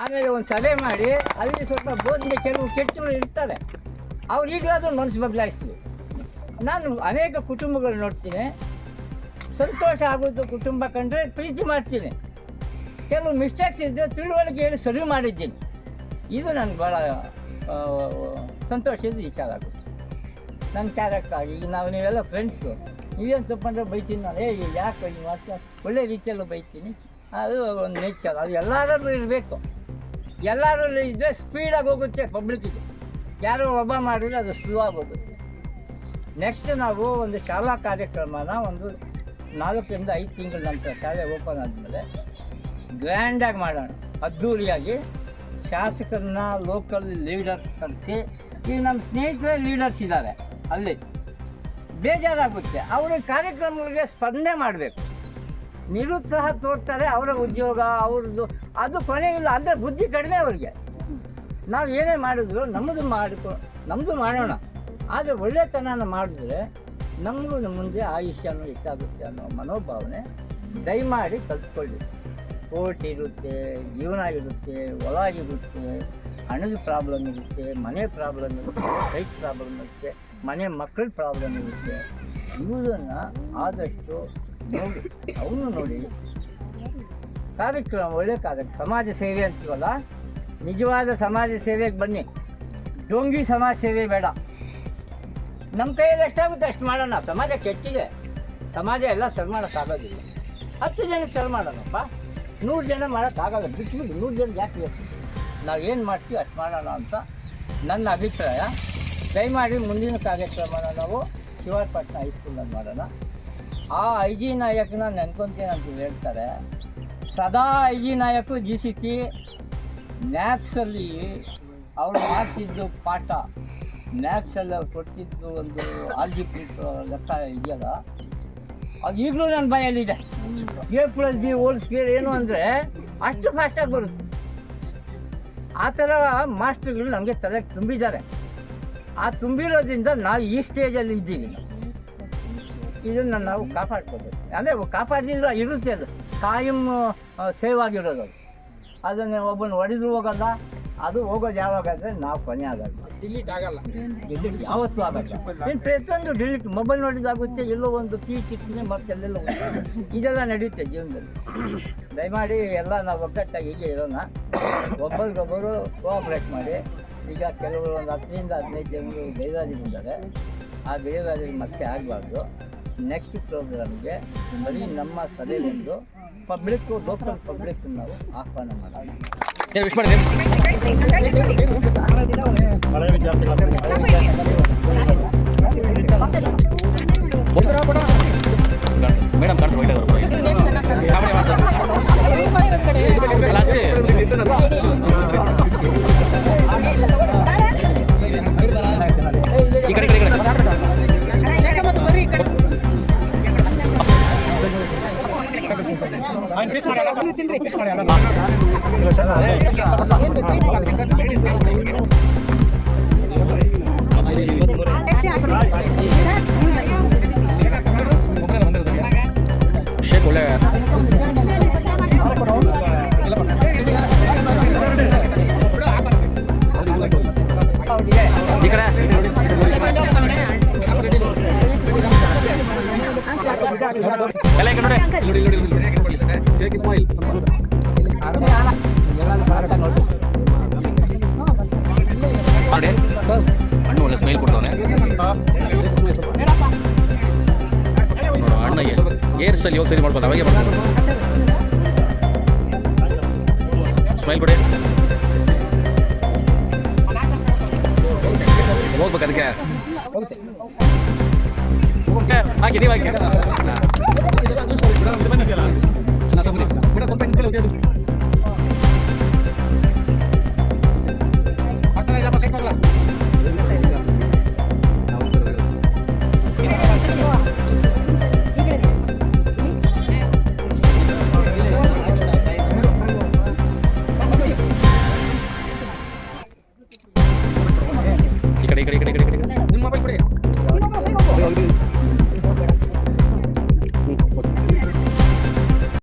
ಆಮೇಲೆ ಒಂದು ಸಭೆ ಮಾಡಿ ಅಲ್ಲಿ ಸ್ವಲ್ಪ ಬೋಧನೆ ಕೆಲವು ಕೆಟ್ಟರು ಇರ್ತಾರೆ, ಅವ್ರು ಈಗಲಾದರೂ ಮನಸ್ಸು ಬದಲಾಯಿಸ್ಲಿ. ನಾನು ಅನೇಕ ಕುಟುಂಬಗಳು ನೋಡ್ತೀನಿ, ಸಂತೋಷ ಆಗೋದು ಕುಟುಂಬ ಕಂಡ್ರೆ ಪ್ರೀತಿ ಮಾಡ್ತೀನಿ, ಕೆಲವು ಮಿಸ್ಟೇಕ್ಸ್ ಇದ್ದರೆ ತಿಳುವಳಿಕೆ ಹೇಳಿ ಸರಿ ಮಾಡಿದ್ದೀನಿ. ಇದು ನನಗೆ ಭಾಳ ಸಂತೋಷದ ವಿಚಾರ ಆಗುತ್ತೆ. ನನ್ನ ಕ್ಯಾರೆಕ್ಟರ್ ಈಗ ನೀವೆಲ್ಲ ಫ್ರೆಂಡ್ಸು, ನೀವೇನು ತಪ್ಪಂದ್ರೆ ಬೈತೀನಿ ನಾನು, ಯಾಕೆ ಈ ಮಾತ್ರ ಒಳ್ಳೆ ರೀತಿಯಲ್ಲೂ ಬೈತೀನಿ. ಅದು ಒಂದು ನೇಚರ್, ಅದು ಎಲ್ಲರಲ್ಲೂ ಇರಬೇಕು. ಎಲ್ಲರಲ್ಲೂ ಇದ್ದರೆ ಸ್ಪೀಡಾಗಿ ಹೋಗುತ್ತೆ ಪಬ್ಲಿಕ್ಕಿಗೆ, ಯಾರೋ ಒಬ್ಬ ಮಾಡಿದ್ರೆ ಅದು ಸ್ಲೋ ಆಗಿ ಹೋಗುತ್ತೆ. ನೆಕ್ಸ್ಟ್ ನಾವು ಒಂದು ಶಾಲಾ ಕಾರ್ಯಕ್ರಮನ ಒಂದು 4 ರಿಂದ 5 ತಿಂಗಳ ನಂತರ ಶಾಲೆ ಓಪನ್ ಆದಮೇಲೆ ಗ್ರ್ಯಾಂಡಾಗಿ ಮಾಡೋಣ, ಅದ್ಧೂರಿಯಾಗಿ. ಶಾಸಕರನ್ನ ಲೋಕಲ್ ಲೀಡರ್ಸ್ ಕಳಿಸಿ, ಈಗ ನಮ್ಮ ಸ್ನೇಹಿತರೇ ಲೀಡರ್ಸ್ ಇದ್ದಾರೆ ಅಲ್ಲಿ, ಬೇಜಾರಾಗುತ್ತೆ. ಅವರ ಕಾರ್ಯಕ್ರಮಗಳಿಗೆ ಸ್ಪಂದನೆ ಮಾಡಬೇಕು. ನಿರುತ್ಸಾಹ ತೋರ್ತಾರೆ, ಅವರ ಉದ್ಯೋಗ ಅವ್ರದ್ದು ಅದು ಕೊನೆ ಇಲ್ಲ ಅಂದರೆ ಬುದ್ಧಿ ಕಡಿಮೆ ಅವ್ರಿಗೆ. ನಾವು ಏನೇ ಮಾಡಿದ್ರು ನಮ್ಮದು ಮಾಡೋಣ, ಆದರೆ ಒಳ್ಳೆತನ ಮಾಡಿದ್ರೆ ನಮಗೂ ಮುಂದೆ ಆಯುಷ್ಯನೂ ಹೆಚ್ಚಾಗುತ್ತೆ ಅನ್ನೋ ಮನೋಭಾವನೆ ದಯಮಾಡಿ ಕಲ್ತ್ಕೊಳ್ಳಿ. ಕೋರ್ಟ್ ಇರುತ್ತೆ, ಜೀವನ ಇರುತ್ತೆ, ಹೊಲ ಇರುತ್ತೆ, ಹಣದ ಪ್ರಾಬ್ಲಮ್ ಇರುತ್ತೆ, ಮನೆ ಪ್ರಾಬ್ಲಮ್ ಇರುತ್ತೆ, ಸೈಟ್ ಪ್ರಾಬ್ಲಮ್ ಇರುತ್ತೆ, ಮನೆ ಮಕ್ಕಳ ಪ್ರಾಬ್ಲಮ್ ಇರುತ್ತೆ. ಇವುದನ್ನು ಆದಷ್ಟು ನೋಡಿ, ಅವನು ನೋಡಿ ಕಾರ್ಯಕ್ರಮ ಒಳ್ಳೆ ಸಮಾಜ ಸೇವೆ ಅಂತೀವಲ್ಲ, ನಿಜವಾದ ಸಮಾಜ ಸೇವೆಗೆ ಬನ್ನಿ. ಡೊಂಗಿ ಸಮಾಜ ಸೇವೆ ಬೇಡ. ನಮ್ಮ ಕೈಯಲ್ಲಿ ಎಷ್ಟಾಗುತ್ತೆ ಅಷ್ಟು ಮಾಡೋಣ. ಸಮಾಜ ಕೆಟ್ಟಿದೆ, ಸಮಾಜ ಎಲ್ಲ ಸರಿ ಮಾಡೋಕ್ಕಾಗೋದಿಲ್ಲ. 10 ಜನ ಸರಿ ಮಾಡೋಣಪ್ಪ, 100 ಜನ ಮಾಡೋಕ್ಕಾಗಲ್ಲ. ಬಿಟ್ಬಿಟ್ಟು 100 ಜನ ಯಾಕೆ ಬೇಕು? ನಾವು ಏನು ಮಾಡ್ತೀವಿ ಅಷ್ಟು ಮಾಡೋಣ ಅಂತ ನನ್ನ ಅಭಿಪ್ರಾಯ. ದಯಮಾಡಿ ಮುಂದಿನ ಕಾರ್ಯಕ್ರಮನ ನಾವು ಶಿವಾಜಪಟ್ಟಣ ಹೈಸ್ಕೂಲಲ್ಲಿ ಮಾಡೋಣ. ಆ ಐ ಜಿ ನಾಯಕನ ನೆನ್ಕೊತೀನಿ ಅಂತ ಹೇಳ್ತಾರೆ. ಸದಾ ಐ ಜಿ ನಾಯಕು GCP ಮ್ಯಾಥ್ಸಲ್ಲಿ ಅವರು ಮಾಡ್ತಿದ್ದು ಪಾಠ, ಮ್ಯಾಥ್ಸಲ್ಲಿ ಅವ್ರು ಕೊಡ್ತಿದ್ದು ಒಂದು ಆಲ್ಜಿಬ್ರಿಕ್ ಲೆಕ್ಕ ಇದೆಯಲ್ಲ, ಅದು ಈಗಲೂ ನನ್ನ ಬಾಯಲ್ಲಿದೆ. A+B² ಏನು ಅಂದರೆ ಅಷ್ಟು ಫಾಸ್ಟಾಗಿ ಬರುತ್ತೆ. ಆ ಥರ ಮಾಸ್ಟರ್ಗಳು ನಮಗೆ ತಲೆಗೆ ತುಂಬಿದ್ದಾರೆ. ಆ ತುಂಬಿರೋದ್ರಿಂದ ನಾವು ಈ ಸ್ಟೇಜಲ್ಲಿ ಇದ್ದೀವಿ. ಇದನ್ನು ನಾವು ಕಾಪಾಡ್ಕೋಬೇಕು. ಅಂದರೆ ಕಾಪಾಡಿದ್ರೆ ಇರುತ್ತೆ, ಅದು ಕಾಯಂ ಸೇವ್ ಆಗಿರೋದು. ಅದನ್ನು ಒಬ್ಬನು ಹೊಡೆದು ಹೋಗಲ್ಲ, ಅದು ಹೋಗೋದು ಯಾವಾಗ ಅಂದರೆ ನಾವು ಕೊನೆ ಆಗಲ್ಲ, ಡಿಲೀಟ್ ಆಗಲ್ಲ, ಡಿಲೀಟ್ ಯಾವತ್ತೂ ಆಗಲ್ಲ. ಇನ್ನು ಪ್ರತಿಯೊಂದು ಡಿಲೀಟ್ ಮೊಬೈಲ್ ನೋಡಿದಾಗುತ್ತೆ, ಎಲ್ಲೋ ಒಂದು ಕೀ ಕಿತ್ತನೆ ಮತ್ತೆಲ್ಲೆಲ್ಲ ಇದೆಲ್ಲ ನಡೆಯುತ್ತೆ ಜೀವನದಲ್ಲಿ. ದಯಮಾಡಿ ಎಲ್ಲ ನಾವು ಒಗ್ಗಟ್ಟಾಗಿ ಹೀಗೆ ಇರೋಣ, ಒಬ್ಬರಿಗೊಬ್ಬರು ಕೋಆಪ್ರೇಟ್ ಮಾಡಿ. ಈಗ ಕೆಲವರು ಒಂದು 10 ರಿಂದ 15 ಜನರು ಗೈರಾಜಿದ್ದಾರೆ. ಆ ಗೈರಾಜಿಗೆ ಮತ್ತೆ ಆಗಬಾರ್ದು. ನೆಕ್ಸ್ಟ್ ಪ್ರೋಗ್ರಾಮ್ಗೆ ಬರೀ ನಮ್ಮ ಸಲಹೆಗೊಂಡು ಪಬ್ಲಿಕ್ಕು, ಲೋಕಲ್ ಪಬ್ಲಿಕ್ ನಾವು ಆಹ್ವಾನ ಮಾಡೋಣ. ಮೇಡಮ್ ಈ ಕಡೆ ಶೇಕ್ ಒಳ್ಳೆ ಈ ಕಡೆ ಎಲ್ಲ ಈ ಕಡೆ ನೋಡಿ ಶೇಕ್ ಇಸ್ಮಾಯಿಲ್ ನೋಡಿ ಹಣ್ಣು ಒಳ್ಳೆ ಸ್ಮೈಲ್ ಕೊಡ್ತಾನೆ. ಅಣ್ಣಗೆ ಏರ್ ಸ್ಟೈಲ್ ಯೋಗ ಸರಿ ಮಾಡ್ಬೋದು, ಅವಾಗೆ ಬರ್ತಾರೆ. ಸ್ಮೈಲ್ ಕೊಡಿ, ಹೋಗ್ಬೇಕು ಅದಕ್ಕೆ ಹಾಕಿ ನೀವು ಹಾಕಿ ಸ್ವಲ್ಪ